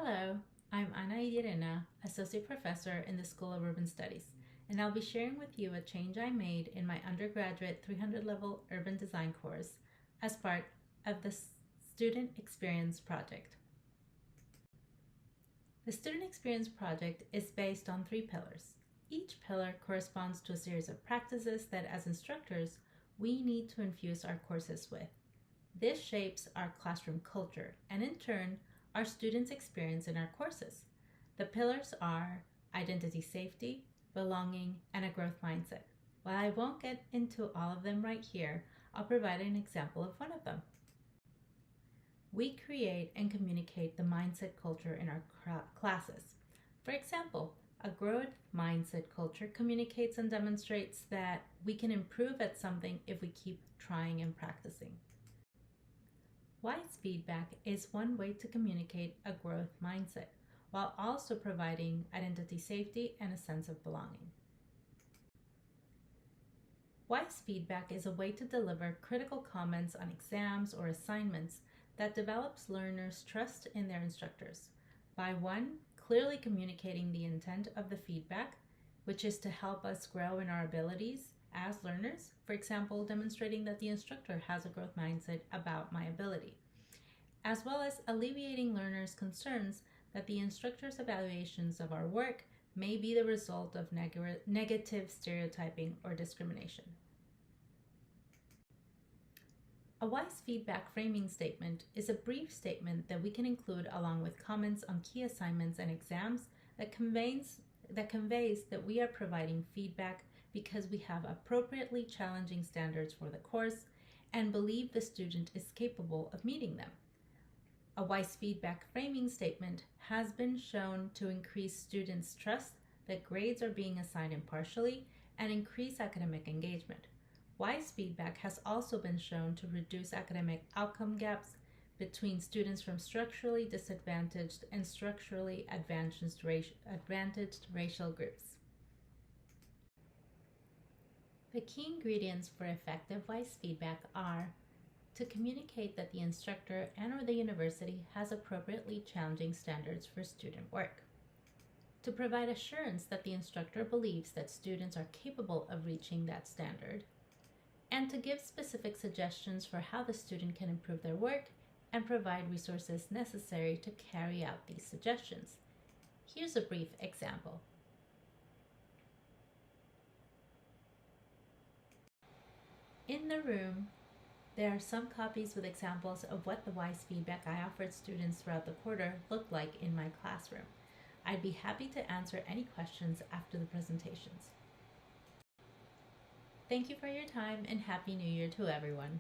Hello, I'm Anaid Yerena, Associate Professor in the School of Urban Studies, and I'll be sharing with you a change I made in my undergraduate 300-level urban design course as part of the Student Experience Project. The Student Experience Project is based on 3 pillars. Each pillar corresponds to a series of practices that, as instructors, we need to infuse our courses with. This shapes our classroom culture and, in turn, our students' experience in our courses. The pillars are identity safety, belonging, and a growth mindset. While I won't get into all of them right here, I'll provide an example of one of them. We create and communicate the mindset culture in our classes. For example, a growth mindset culture communicates and demonstrates that we can improve at something if we keep trying and practicing. Wise feedback is one way to communicate a growth mindset, while also providing identity safety and a sense of belonging. Wise feedback is a way to deliver critical comments on exams or assignments that develops learners' trust in their instructors by 1. Clearly communicating the intent of the feedback, which is to help us grow in our abilities as learners, for example, demonstrating that the instructor has a growth mindset about my ability, as well as alleviating learners' concerns that the instructor's evaluations of our work may be the result of negative stereotyping or discrimination. A wise feedback framing statement is a brief statement that we can include along with comments on key assignments and exams that conveys that we are providing feedback because we have appropriately challenging standards for the course and believe the student is capable of meeting them. A wise feedback framing statement has been shown to increase students' trust that grades are being assigned impartially and increase academic engagement. Wise feedback has also been shown to reduce academic outcome gaps between students from structurally disadvantaged and structurally advantaged racial groups. The key ingredients for effective wise feedback are to communicate that the instructor and/or the university has appropriately challenging standards for student work, to provide assurance that the instructor believes that students are capable of reaching that standard, and to give specific suggestions for how the student can improve their work and provide resources necessary to carry out these suggestions. Here's a brief example. In the room, there are some copies with examples of what the wise feedback I offered students throughout the quarter looked like in my classroom. I'd be happy to answer any questions after the presentations. Thank you for your time and Happy New Year to everyone.